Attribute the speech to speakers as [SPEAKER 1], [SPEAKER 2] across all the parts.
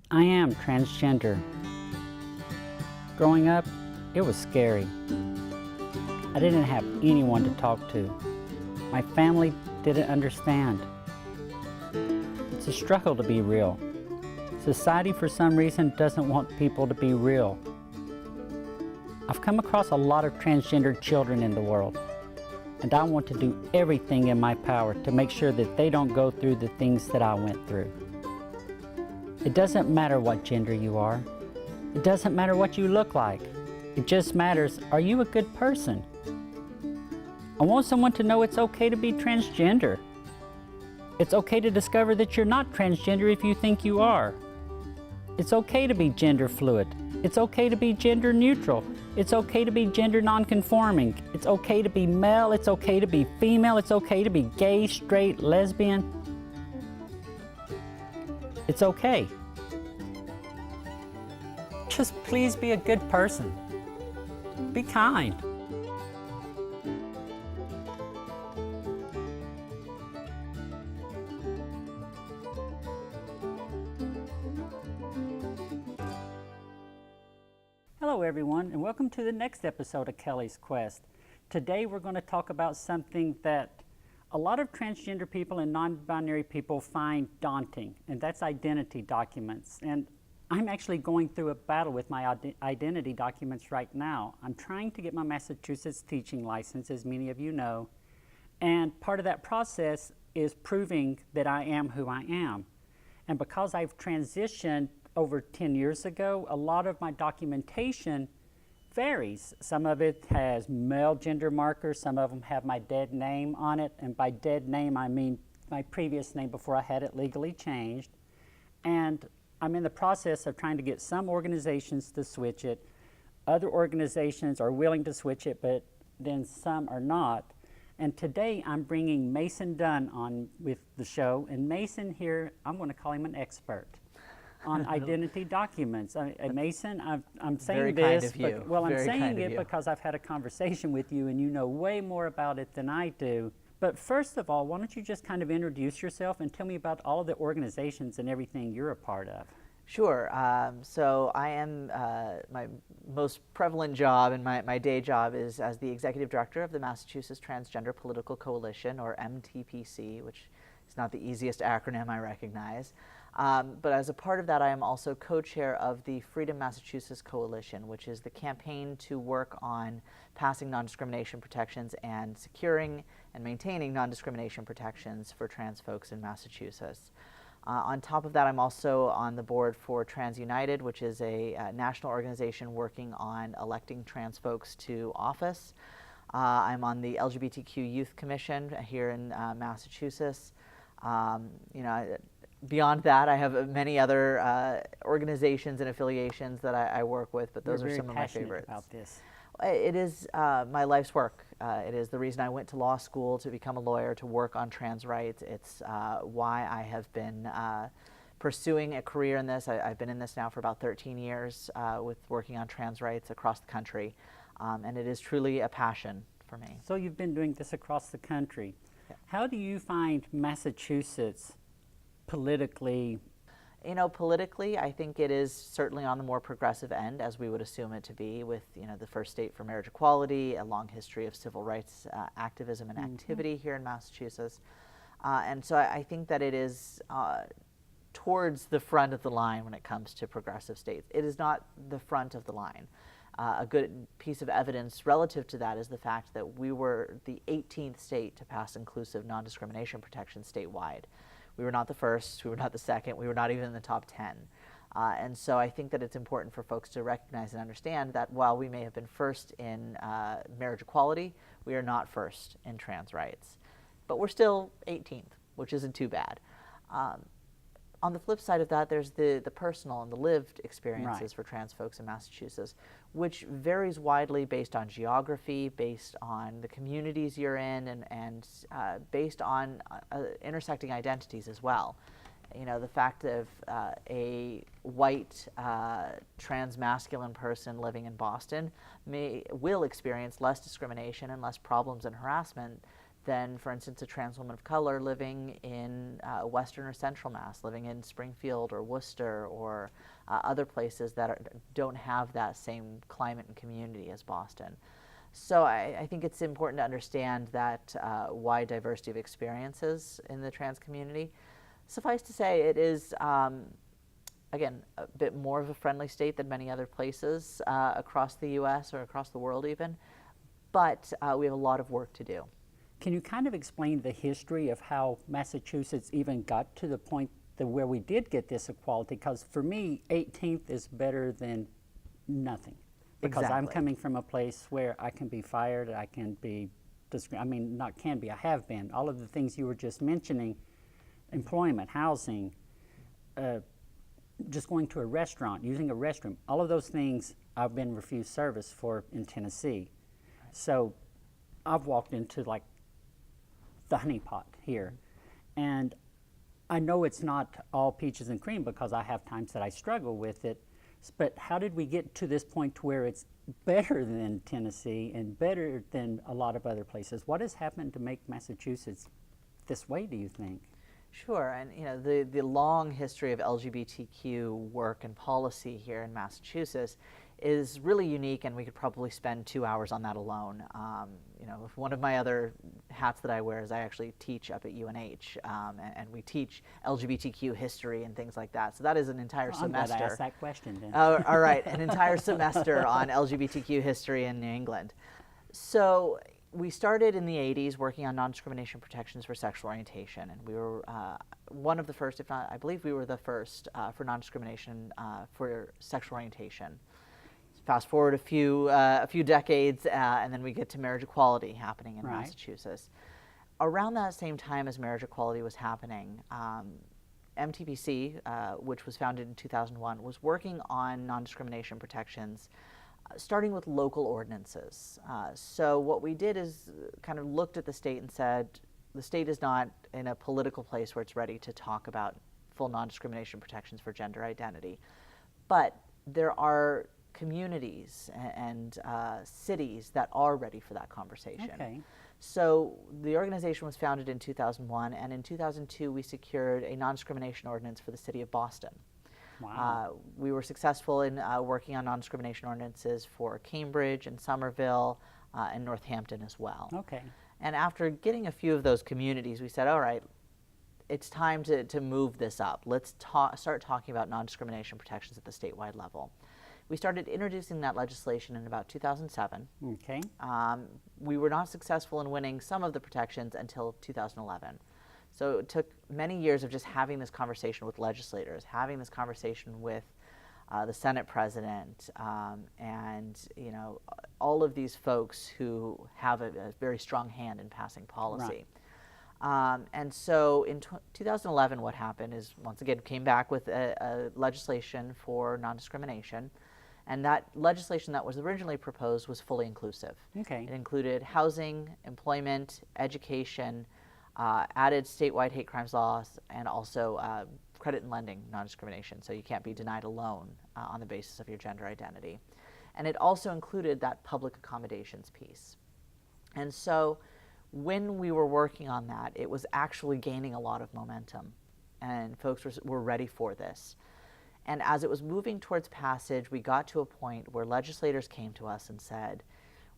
[SPEAKER 1] I am transgender. Growing up, it was scary. I didn't have anyone to talk to. My family didn't understand. It's a struggle to be real. Society, for some reason, doesn't want people to be real. I've come across a lot of transgender children in the world, and I want to do everything in my power to make sure that they don't go through the things that I went through. It doesn't matter what gender you are. It doesn't matter what you look like. It just matters, are you a good person? I want someone to know it's okay to be transgender. It's okay to discover that you're not transgender if you think you are. It's okay to be gender fluid. It's okay to be gender neutral. It's okay to be gender non-conforming. It's okay to be male. It's okay to be female. It's okay to be gay, straight, lesbian. It's okay. Just please be a good person. Be kind. Hello everyone, and welcome to the next episode of Kelly's Quest. Today we're going to talk about something that a lot of transgender people and non-binary people find daunting, and that's identity documents. And I'm actually going through a battle with my identity documents right now. I'm trying to get my Massachusetts teaching license, as many of you know, and part of that process is proving that I am who I am. And because I've transitioned over 10 years ago, a lot of my documentation varies. Some of it has male gender markers, some of them have my dead name on it, and by dead name I mean my previous name before I had it legally changed. And I'm in the process of trying to get some organizations to switch it. Other organizations are willing to switch it, but then some are not. And today I'm bringing Mason Dunn on with the show, and Mason here, I'm going to call him an expert on identity documents. Mason, I'm saying
[SPEAKER 2] very
[SPEAKER 1] this,
[SPEAKER 2] kind of you.
[SPEAKER 1] Well, I'm
[SPEAKER 2] Very
[SPEAKER 1] saying
[SPEAKER 2] kind of
[SPEAKER 1] it
[SPEAKER 2] you.
[SPEAKER 1] because I've had a conversation with you and you know way more about it than I do. But first of all, why don't you just kind of introduce yourself and tell me about all of the organizations and everything you're a part of.
[SPEAKER 2] Sure. So I am, my most prevalent job and my day job is as the Executive Director of the Massachusetts Transgender Political Coalition, or MTPC, which is not the easiest acronym I recognize. But as a part of that, I am also co-chair of the Freedom Massachusetts Coalition, which is the campaign to work on passing non-discrimination protections and securing and maintaining non-discrimination protections for trans folks in Massachusetts. On top of that, I'm also on the board for Trans United, which is a national organization working on electing trans folks to office. I'm on the LGBTQ Youth Commission here in Massachusetts. Beyond that, I have many other organizations and affiliations that I work with, but those are some of my favorites.
[SPEAKER 1] About this.
[SPEAKER 2] It is my life's work. It is the reason I went to law school, to become a lawyer, to work on trans rights. It's why I have been pursuing a career in this. I've been in this now for about 13 years with working on trans rights across the country, and it is truly a passion for me.
[SPEAKER 1] So you've been doing this across the country.
[SPEAKER 2] Yeah.
[SPEAKER 1] How do you find Massachusetts politically?
[SPEAKER 2] You know, politically, I think it is certainly on the more progressive end, as we would assume it to be, with, the first state for marriage equality, a long history of civil rights activism and activity here in Massachusetts. And so I think that it is towards the front of the line when it comes to progressive states. It is not the front of the line. A good piece of evidence relative to that is the fact that we were the 18th state to pass inclusive non-discrimination protection statewide. We were not the first, we were not the second, we were not even in the top 10. And so I think that it's important for folks to recognize and understand that while we may have been first in marriage equality, we are not first in trans rights. But we're still 18th, which isn't too bad. On the flip side of that, there's the personal and the lived experiences for trans folks in Massachusetts, which varies widely based on geography, based on the communities you're in, and based on intersecting identities as well. The fact of a white trans masculine person living in Boston will experience less discrimination and less problems and harassment than, for instance, a trans woman of color living in Western or Central Mass, living in Springfield or Worcester or other places that don't have that same climate and community as Boston. So I think it's important to understand that wide diversity of experiences in the trans community. Suffice to say, it is, again, a bit more of a friendly state than many other places across the U.S. or across the world even, but we have a lot of work to do.
[SPEAKER 1] Can you kind of explain the history of how Massachusetts even got to the point that where we did get this equality? Because for me, 18th is better than nothing. Because I'm
[SPEAKER 2] Exactly.
[SPEAKER 1] coming from a place where I can be fired, I can be, I mean, not can be, I have been. All of the things you were just mentioning, employment, housing, just going to a restaurant, using a restroom, all of those things I've been refused service for in Tennessee. So I've walked into like the honeypot here. And I know it's not all peaches and cream because I have times that I struggle with it. But how did we get to this point to where it's better than Tennessee and better than a lot of other places? What has happened to make Massachusetts this way, do you think?
[SPEAKER 2] Sure, and you know, the long history of LGBTQ work and policy here in Massachusetts is really unique, and we could probably spend 2 hours on that alone. You know, one of my other hats that I wear is I actually teach up at UNH, and we teach LGBTQ history and things like that. So that is an entire semester.
[SPEAKER 1] I'm glad I asked that question then.
[SPEAKER 2] All right, an entire semester on LGBTQ history in New England. So we started in the 80s working on non-discrimination protections for sexual orientation, and we were one of the first, if not, I believe we were the first for non-discrimination for sexual orientation. Fast forward a few decades, and then we get to marriage equality happening in Massachusetts. Around that same time as marriage equality was happening, MTPC, which was founded in 2001, was working on non-discrimination protections, starting with local ordinances. So what we did is kind of looked at the state and said, the state is not in a political place where it's ready to talk about full non-discrimination protections for gender identity. But there are communities and cities that are ready for that conversation.
[SPEAKER 1] Okay.
[SPEAKER 2] So the organization was founded in 2001, and in 2002 we secured a non-discrimination ordinance for the city of Boston.
[SPEAKER 1] Wow.
[SPEAKER 2] We were successful in working on non-discrimination ordinances for Cambridge and Somerville and Northampton as well.
[SPEAKER 1] Okay.
[SPEAKER 2] And after getting a few of those communities, we said, all right, it's time to move this up. Let's start talking about non-discrimination protections at the statewide level. We started introducing that legislation in about 2007.
[SPEAKER 1] Okay.
[SPEAKER 2] We were not successful in winning some of the protections until 2011. So it took many years of just having this conversation with legislators, having this conversation with the Senate president, and you know, all of these folks who have a very strong hand in passing policy. Right. And so in 2011, what happened is, once again, came back with a legislation for non-discrimination. And that legislation that was originally proposed was fully inclusive.
[SPEAKER 1] Okay.
[SPEAKER 2] It included housing, employment, education, added statewide hate crimes laws, and also credit and lending non-discrimination. So you can't be denied a loan on the basis of your gender identity. And it also included that public accommodations piece. And so when we were working on that, it was actually gaining a lot of momentum, and folks were ready for this. And as it was moving towards passage, we got to a point where legislators came to us and said,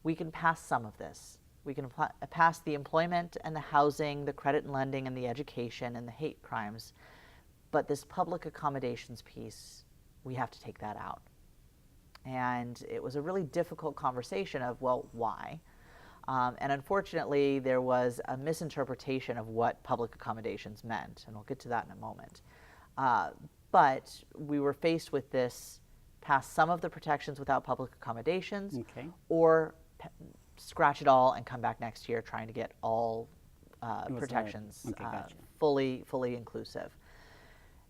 [SPEAKER 2] we can pass some of this. We can pass the employment and the housing, the credit and lending and the education and the hate crimes, but this public accommodations piece, we have to take that out. And it was a really difficult conversation of, well, why? And unfortunately, there was a misinterpretation of what public accommodations meant, and we'll get to that in a moment. But we were faced with this: pass some of the protections without public accommodations,
[SPEAKER 1] Okay.
[SPEAKER 2] or scratch it all and come back next year trying to get all protections
[SPEAKER 1] Okay, gotcha.
[SPEAKER 2] fully inclusive.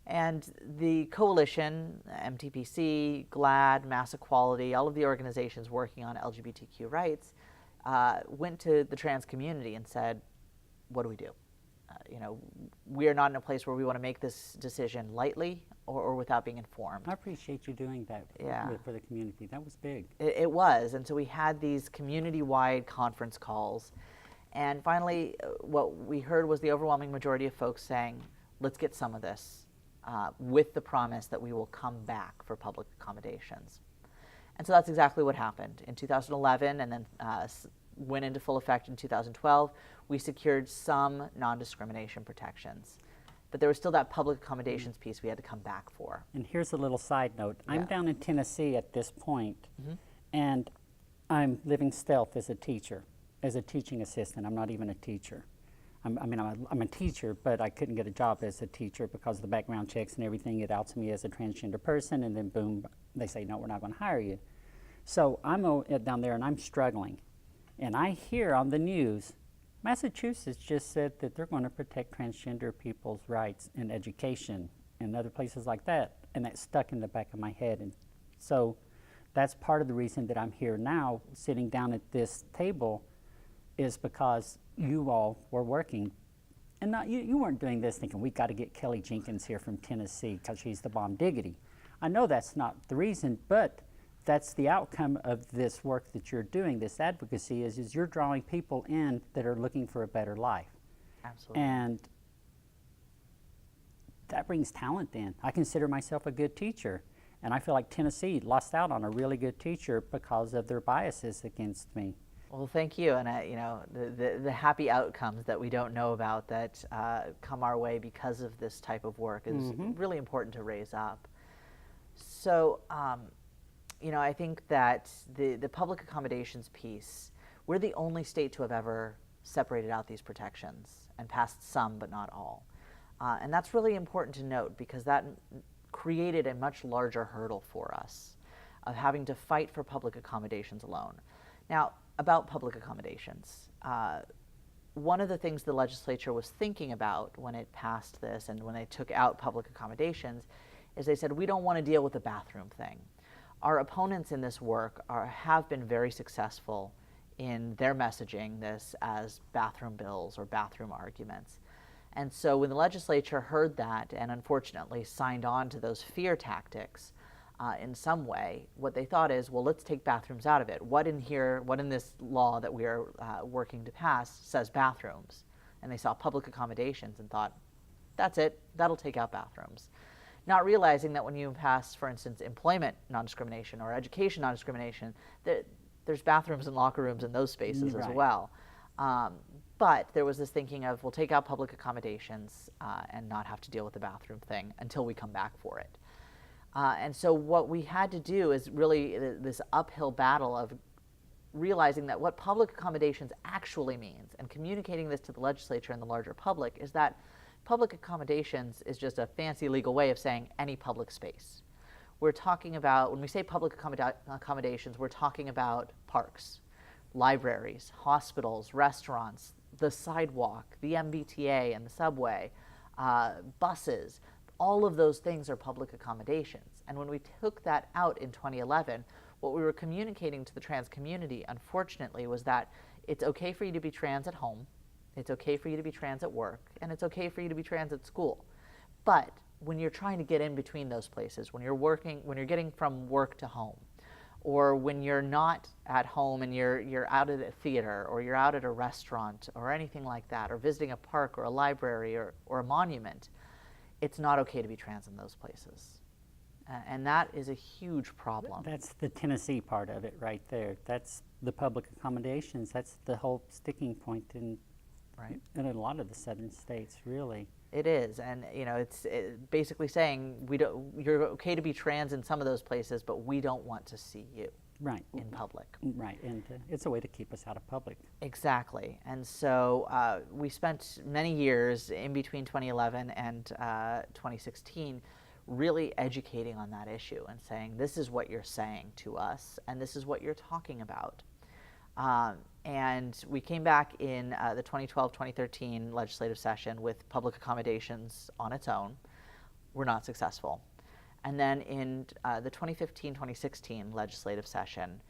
[SPEAKER 2] And the coalition, MTPC, GLAAD, Mass Equality, all of the organizations working on LGBTQ rights, went to the trans community and said, what do we do? You know, we are not in a place where we want to make this decision lightly or without being informed.
[SPEAKER 1] I appreciate you doing that for the community. That was big.
[SPEAKER 2] It was, and so we had these community-wide conference calls, And finally, what we heard was the overwhelming majority of folks saying, let's get some of this, with the promise that we will come back for public accommodations. And so that's exactly what happened. In 2011, and then went into full effect in 2012, we secured some non-discrimination protections. But there was still that public accommodations piece we had to come back for.
[SPEAKER 1] And here's a little side note. I'm
[SPEAKER 2] Yeah.
[SPEAKER 1] down in Tennessee at this point, and I'm living stealth as a teacher, as a teaching assistant. I'm not even a teacher. I'm a teacher, but I couldn't get a job as a teacher because of the background checks and everything. It outs me as a transgender person, and then boom, they say, no, we're not going to hire you. So I'm down there, and I'm struggling. And I hear on the news, Massachusetts just said that they're going to protect transgender people's rights in education and other places like that. And that stuck in the back of my head. And so that's part of the reason that I'm here now, sitting down at this table, is because you all were working. And not, you weren't doing this thinking, we got to get Kelly Jenkins here from Tennessee because she's the bomb diggity. I know that's not the reason, but that's the outcome of this work that you're doing, this advocacy, is you're drawing people in that are looking for a better life.
[SPEAKER 2] Absolutely.
[SPEAKER 1] And that brings talent in. I consider myself a good teacher, and I feel like Tennessee lost out on a really good teacher because of their biases against me.
[SPEAKER 2] Well, thank you. And you know, the happy outcomes that we don't know about that come our way because of this type of work is really important to raise up. So, you know, I think that the public accommodations piece, we're the only state to have ever separated out these protections and passed some but not all. And that's really important to note because that created a much larger hurdle for us of having to fight for public accommodations alone. Now, about public accommodations, one of the things the legislature was thinking about when it passed this and when they took out public accommodations is they said, we don't want to deal with the bathroom thing. Our opponents in this work have been very successful in their messaging this as bathroom bills or bathroom arguments. And so when the legislature heard that and unfortunately signed on to those fear tactics in some way, what they thought is, well, let's take bathrooms out of it. What in this law that we are working to pass says bathrooms? And they saw public accommodations and thought, that's it, that'll take out bathrooms. Not realizing that when you pass, for instance, employment non-discrimination or education non-discrimination, there's bathrooms and locker rooms in those spaces as well. But there was this thinking of, we'll take out public accommodations and not have to deal with the bathroom thing until we come back for it. And so what we had to do is really this uphill battle of realizing that what public accommodations actually means and communicating this to the legislature and the larger public is that public accommodations is just a fancy legal way of saying any public space. We're talking about, when we say public accommodations, we're talking about parks, libraries, hospitals, restaurants, the sidewalk, the MBTA and the subway, buses. All of those things are public accommodations. And when we took that out in 2011, what we were communicating to the trans community, unfortunately, was that it's okay for you to be trans at home, it's okay for you to be trans at work, and it's okay for you to be trans at school. But when you're trying to get in between those places, when you're getting from work to home, or when you're not at home and you're out at a theater, or you're out at a restaurant, or anything like that, or visiting a park or a library or a monument, it's not okay to be trans in those places. And that is a huge problem.
[SPEAKER 1] That's the Tennessee part of it right there. That's the public accommodations. That's the whole sticking point in a lot of the southern states, really.
[SPEAKER 2] It is, and you know, it's basically saying you're okay to be trans in some of those places, but we don't want to see you in public.
[SPEAKER 1] Right, and it's a way to keep us out of public.
[SPEAKER 2] Exactly, and so we spent many years in between 2011 and 2016 really educating on that issue and saying, this is what you're saying to us, and this is what you're talking about. And we came back in the 2012-2013 legislative session with public accommodations on its own. We're not successful. And then in the 2015-2016 legislative session,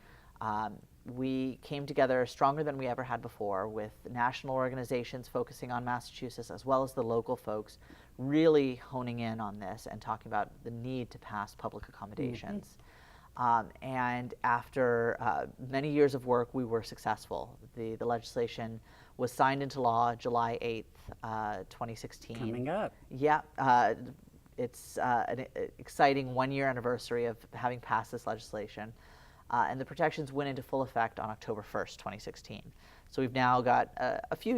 [SPEAKER 2] we came together stronger than we ever had before with national organizations focusing on Massachusetts as well as the local folks really honing in on this and talking about the need to pass public accommodations. And after many years of work, we were successful. The legislation was signed into law July 8th, 2016.
[SPEAKER 1] Coming up.
[SPEAKER 2] Yeah, it's an exciting one-year anniversary of having passed this legislation. And the protections went into full effect on October 1st, 2016. So we've now got a few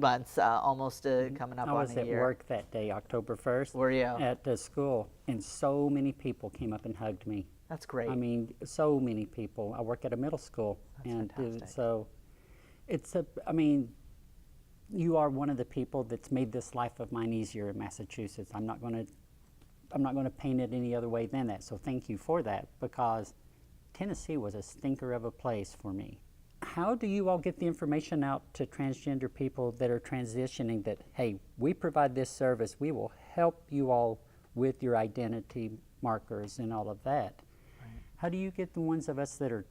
[SPEAKER 2] months, almost coming up on a year.
[SPEAKER 1] I was at work that day, October 1st.
[SPEAKER 2] Were you?
[SPEAKER 1] At the school, and so many people came up and hugged me.
[SPEAKER 2] That's great.
[SPEAKER 1] I mean, so many people. I work at a middle school.
[SPEAKER 2] That's
[SPEAKER 1] and
[SPEAKER 2] fantastic.
[SPEAKER 1] So I mean, you are one of the people that's made this life of mine easier in Massachusetts. I'm not going to paint it any other way than that. So thank you for that, because Tennessee was a stinker of a place for me. How do you all get the information out to transgender people that are transitioning that, hey, we provide this service, we will help you all with your identity markers and all of that? Right. How do you get the ones of us that are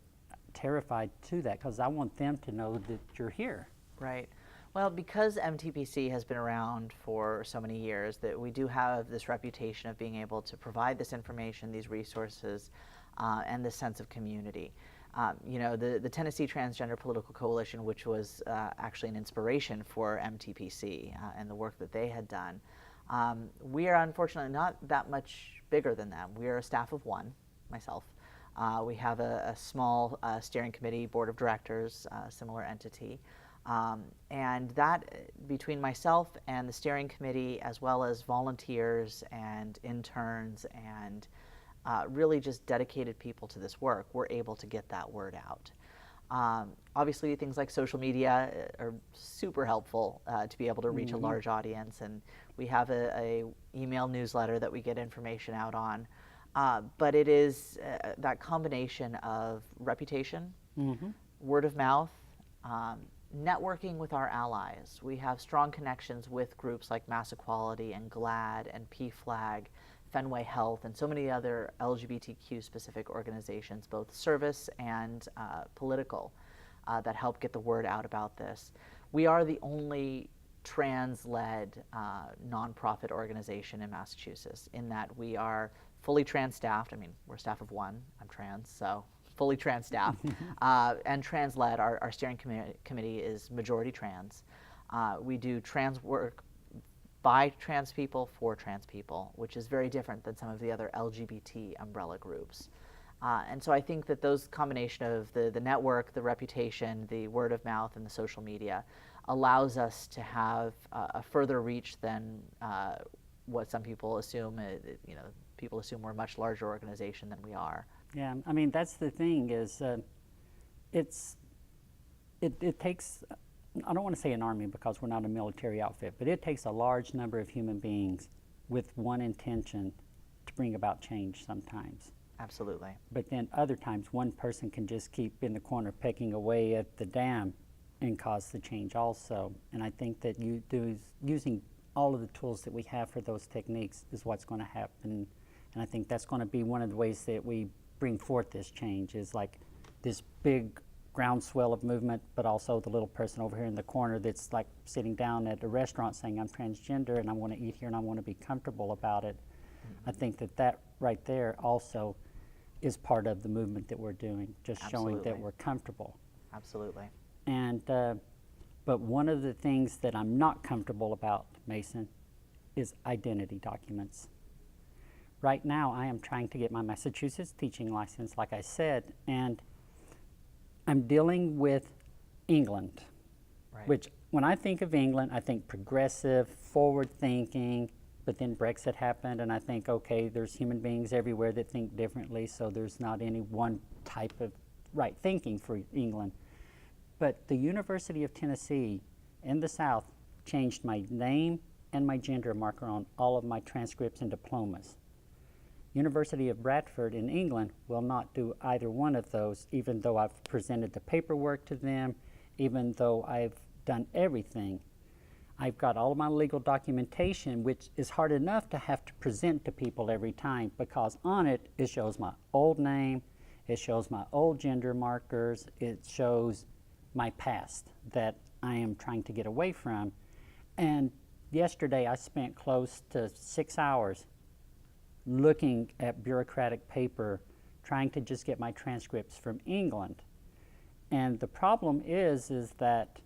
[SPEAKER 1] terrified to that? Because I want them to know that you're here.
[SPEAKER 2] Right. Well, because MTPC has been around for so many years, that we do have this reputation of being able to provide this information, these resources, and this sense of community. You know, the Tennessee Transgender Political Coalition, which was actually an inspiration for MTPC and the work that they had done, we are unfortunately not that much bigger than them. We are a staff of one, myself. We have a small steering committee, board of directors, similar entity. And that, between myself and the steering committee, as well as volunteers and interns and really just dedicated people to this work, we're able to get that word out. Obviously, things like social media are super helpful to be able to reach a large audience, and we have a email newsletter that we get information out on. But it is that combination of reputation, word of mouth, networking with our allies. We have strong connections with groups like Mass Equality and GLAAD and PFLAG, Fenway Health, and so many other LGBTQ-specific organizations, both service and political, that help get the word out about this. We are the only trans-led nonprofit organization in Massachusetts, in that we are fully trans-staffed. I mean, we're a staff of one. I'm trans, so fully trans-staffed. And trans-led. Our steering committee is majority trans. We do trans work by trans people for trans people, which is very different than some of the other LGBT umbrella groups. And so I think that those combination of the network, the reputation, the word of mouth, and the social media allows us to have a further reach than what some people assume. You know, people assume we're a much larger organization than we are.
[SPEAKER 1] Yeah, I mean, that's the thing is it takes, I don't want to say an army because we're not a military outfit, but it takes a large number of human beings with one intention to bring about change sometimes.
[SPEAKER 2] Absolutely.
[SPEAKER 1] But then other times one person can just keep in the corner pecking away at the dam and cause the change also. And I think that using all of the tools that we have for those techniques is what's going to happen. And I think that's going to be one of the ways that we bring forth this change, is like this big groundswell of movement, but also the little person over here in the corner that's like sitting down at a restaurant saying, I'm transgender and I want to eat here and I want to be comfortable about it. I think that right there also is part of the movement that we're doing, just showing that we're comfortable.
[SPEAKER 2] Absolutely.
[SPEAKER 1] And but one of the things that I'm not comfortable about, Mason, is identity documents. Right now, I am trying to get my Massachusetts teaching license, like I said, and I'm dealing with England, which when I think of England, I think progressive, forward-thinking, but then Brexit happened, and I think, okay, there's human beings everywhere that think differently, so there's not any one type of right thinking for England. But the University of Tennessee in the South changed my name and my gender marker on all of my transcripts and diplomas. University of Bradford in England will not do either one of those, even though I've presented the paperwork to them, even though I've done everything. I've got all of my legal documentation, which is hard enough to have to present to people every time, because on it, it shows my old name, it shows my old gender markers, it shows my past that I am trying to get away from. And yesterday I spent close to 6 hours looking at bureaucratic paper, trying to just get my transcripts from England. And the problem is that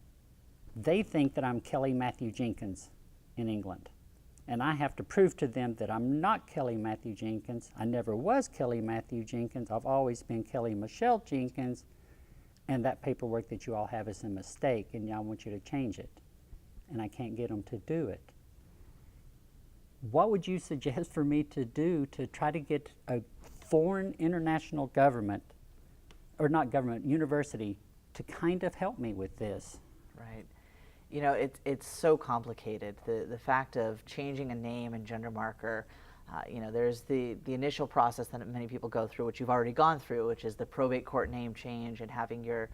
[SPEAKER 1] they think that I'm Kelly Matthew Jenkins in England. And I have to prove to them that I'm not Kelly Matthew Jenkins. I never was Kelly Matthew Jenkins. I've always been Kelly Michelle Jenkins. And that paperwork that you all have is a mistake, and I want you to change it. And I can't get them to do it. What would you suggest for me to do to try to get a foreign international government, or not government, university, to kind of help me with this?
[SPEAKER 2] Right. You know, it's so complicated. The fact of changing a name and gender marker, you know, there's the initial process that many people go through, which you've already gone through, which is the probate court name change and having your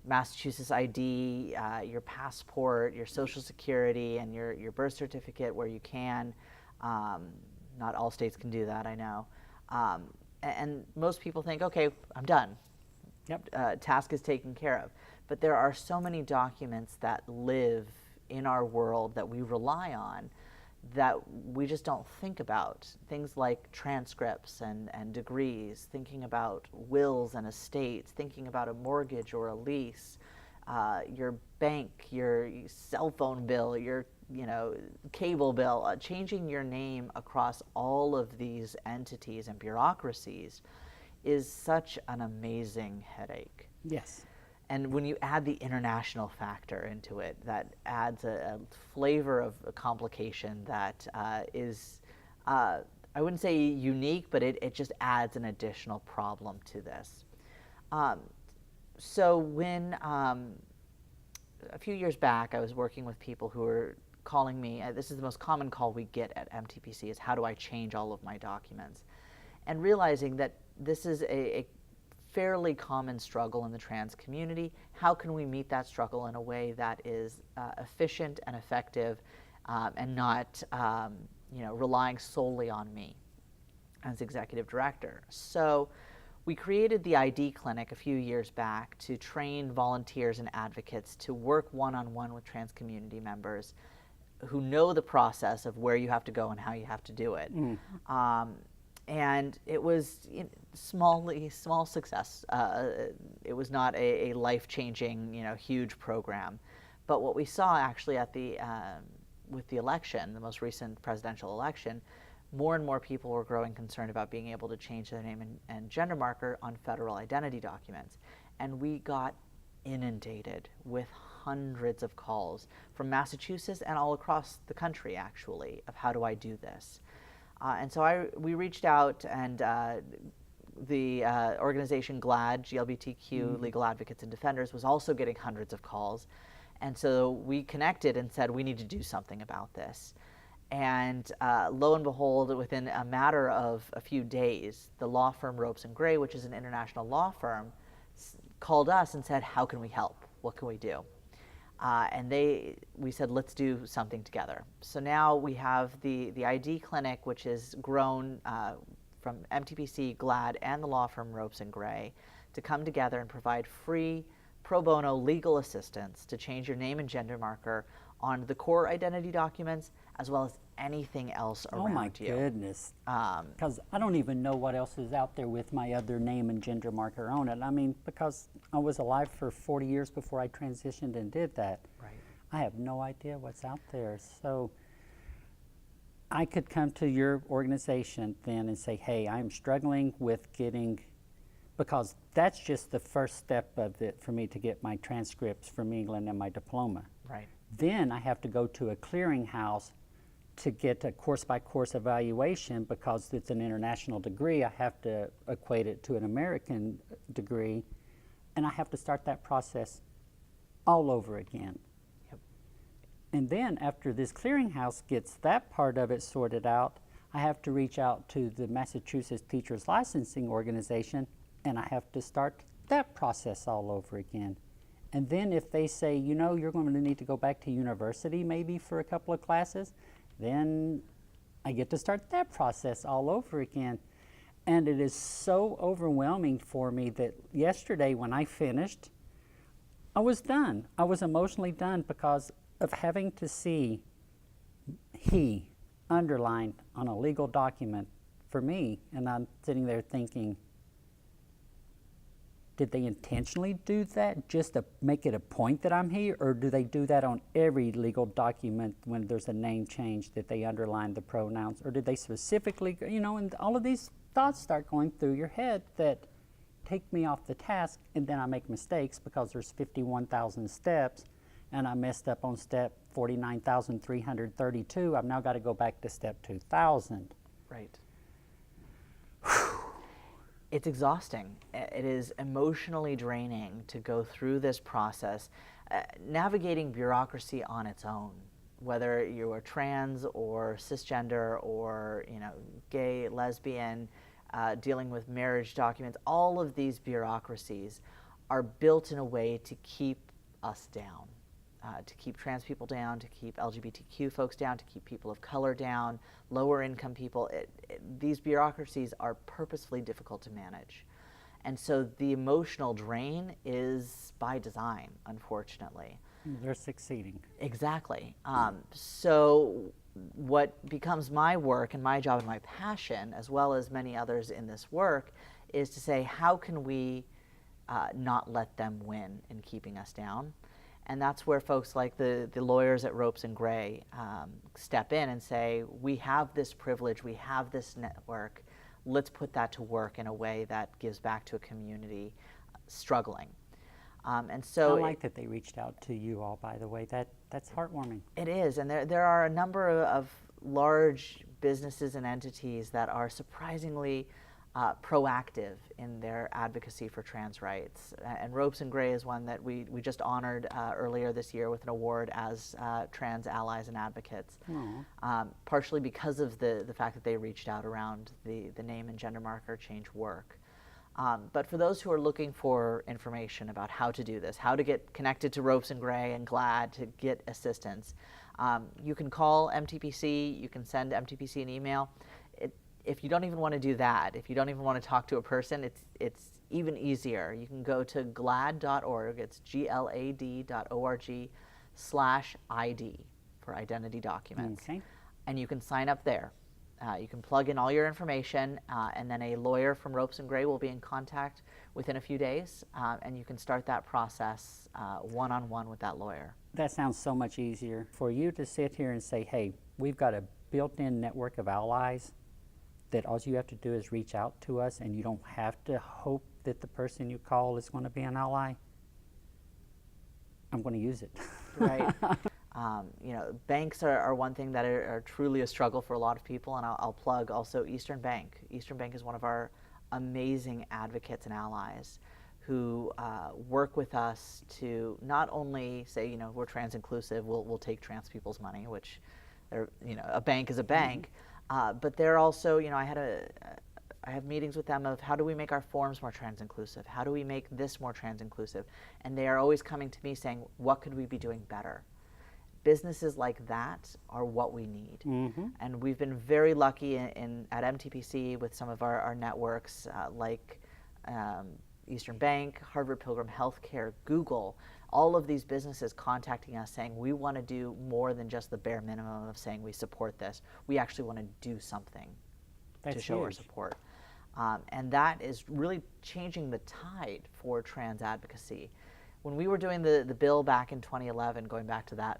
[SPEAKER 2] Massachusetts ID, your passport, your social security, and your birth certificate where you can. Not all states can do that, I know. And most people think, okay, I'm done.
[SPEAKER 1] Yep.
[SPEAKER 2] Task is taken care of. But there are so many documents that live in our world that we rely on that we just don't think about. Things like transcripts and degrees, thinking about wills and estates, thinking about a mortgage or a lease, your bank, your cell phone bill, your cable bill, changing your name across all of these entities and bureaucracies is such an amazing headache.
[SPEAKER 1] Yes.
[SPEAKER 2] And when you add the international factor into it, that adds a flavor of a complication that is, I wouldn't say unique, but it just adds an additional problem to this. So when, a few years back, I was working with people who were calling me, this is the most common call we get at MTPC, is how do I change all of my documents? And realizing that this is a fairly common struggle in the trans community. How can we meet that struggle in a way that is efficient and effective, and not relying solely on me as executive director? So we created the ID clinic a few years back to train volunteers and advocates to work one-on-one with trans community members who know the process of where you have to go and how you have to do it. And it was small success. It was not a life-changing, huge program. But what we saw actually at with the election, the most recent presidential election, more and more people were growing concerned about being able to change their name and gender marker on federal identity documents. And we got inundated with hundreds of calls from Massachusetts and all across the country, actually, of how do I do this? And so we reached out, and the organization GLAAD, GLBTQ Legal Advocates and Defenders, was also getting hundreds of calls. And so we connected and said, we need to do something about this. And lo and behold, within a matter of a few days, the law firm Ropes & Gray, which is an international law firm, called us and said, how can we help? What can we do? And we said, let's do something together. So now we have the ID clinic, which is grown from MTPC, GLAAD, and the law firm Ropes & Gray to come together and provide free pro bono legal assistance to change your name and gender marker on the core identity documents as well as anything else around you.
[SPEAKER 1] Oh my goodness. Because I don't even know what else is out there with my other name and gender marker on it. I mean, because I was alive for 40 years before I transitioned and did that.
[SPEAKER 2] Right.
[SPEAKER 1] I have no idea what's out there. So I could come to your organization then and say, hey, I'm struggling with getting, because that's just the first step of it for me to get my transcripts from England and my diploma.
[SPEAKER 2] Right.
[SPEAKER 1] Then I have to go to a clearinghouse to get a course-by-course evaluation. Because it's an international degree, I have to equate it to an American degree, and I have to start that process all over again.
[SPEAKER 2] Yep.
[SPEAKER 1] And then after this clearinghouse gets that part of it sorted out, I have to reach out to the Massachusetts Teachers Licensing Organization, and I have to start that process all over again. And then if they say, you're going to need to go back to university maybe for a couple of classes, then I get to start that process all over again. And it is so overwhelming for me that yesterday when I finished, I was done. I was emotionally done because of having to see he underlined on a legal document for me. And I'm sitting there thinking, did they intentionally do that just to make it a point that I'm here, or do they do that on every legal document when there's a name change that they underline the pronouns, or did they specifically, and all of these thoughts start going through your head that take me off the task, and then I make mistakes because there's 51,000 steps, and I messed up on step 49,332. I've now got to go back to step 2,000.
[SPEAKER 2] Right. It's exhausting. It is emotionally draining to go through this process, navigating bureaucracy on its own, whether you are trans or cisgender or gay, lesbian, dealing with marriage documents. All of these bureaucracies are built in a way to keep us down, to keep trans people down, to keep LGBTQ folks down, to keep people of color down, lower income people. These bureaucracies are purposefully difficult to manage. And so the emotional drain is by design, unfortunately.
[SPEAKER 1] They're succeeding.
[SPEAKER 2] Exactly. So what becomes my work and my job and my passion, as well as many others in this work, is to say, how can we not let them win in keeping us down? And that's where folks like the lawyers at Ropes and Gray step in and say, we have this privilege, we have this network, let's put that to work in a way that gives back to a community struggling. And so
[SPEAKER 1] I like that they reached out to you all, by the way. That's heartwarming.
[SPEAKER 2] It is, and there are a number of large businesses and entities that are surprisingly proactive in their advocacy for trans rights. And Ropes and Gray is one that we just honored earlier this year with an award as Trans Allies and Advocates, partially because of the fact that they reached out around the name and gender marker change work. But for those who are looking for information about how to do this, how to get connected to Ropes and Gray and GLAAD to get assistance, you can call MTPC, you can send MTPC an email. If you don't even want to do that, if you don't even want to talk to a person, it's even easier. You can go to GLAAD.org, it's GLAAD.org/ID for identity documents.
[SPEAKER 1] Okay.
[SPEAKER 2] And you can sign up there. You can plug in all your information, and then a lawyer from Ropes and Gray will be in contact within a few days, and you can start that process one-on-one with that lawyer.
[SPEAKER 1] That sounds so much easier. For you to sit here and say, hey, we've got a built-in network of allies that all you have to do is reach out to us, and you don't have to hope that the person you call is going to be an ally. I'm going to use it.
[SPEAKER 2] Right. Banks are one thing that are truly a struggle for a lot of people, and I'll plug also Eastern Bank. Eastern Bank is one of our amazing advocates and allies who work with us to not only say, we're trans inclusive, we'll take trans people's money, which a bank is a bank, but they're also, I have meetings with them of how do we make our forms more trans inclusive? How do we make this more trans inclusive? And they are always coming to me saying, what could we be doing better? Businesses like that are what we need. Mm-hmm. And we've been very lucky at MTPC with some of our networks like Eastern Bank, Harvard Pilgrim Healthcare, Google, all of these businesses contacting us saying we want to do more than just the bare minimum of saying we support this. We actually want to do something to show our support. And that is really changing the tide for trans advocacy. When we were doing the bill back in 2011, going back to that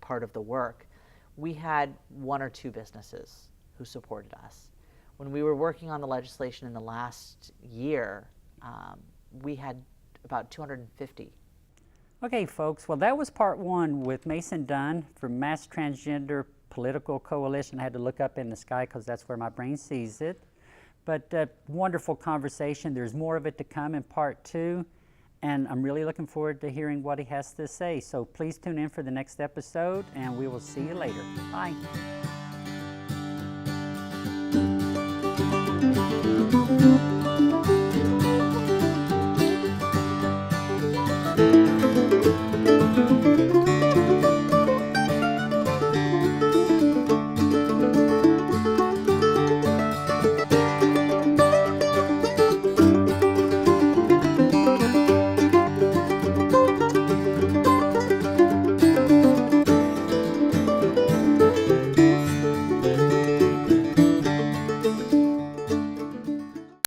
[SPEAKER 2] part of the work, we had one or two businesses who supported us. When we were working on the legislation in the last year, we had about 250.
[SPEAKER 1] Okay, folks, well, that was part one with Mason Dunn from Mass Transgender Political Coalition. I had to look up in the sky because that's where my brain sees it. But wonderful conversation. There's more of it to come in part two. And I'm really looking forward to hearing what he has to say. So please tune in for the next episode, and we will see you later. Bye.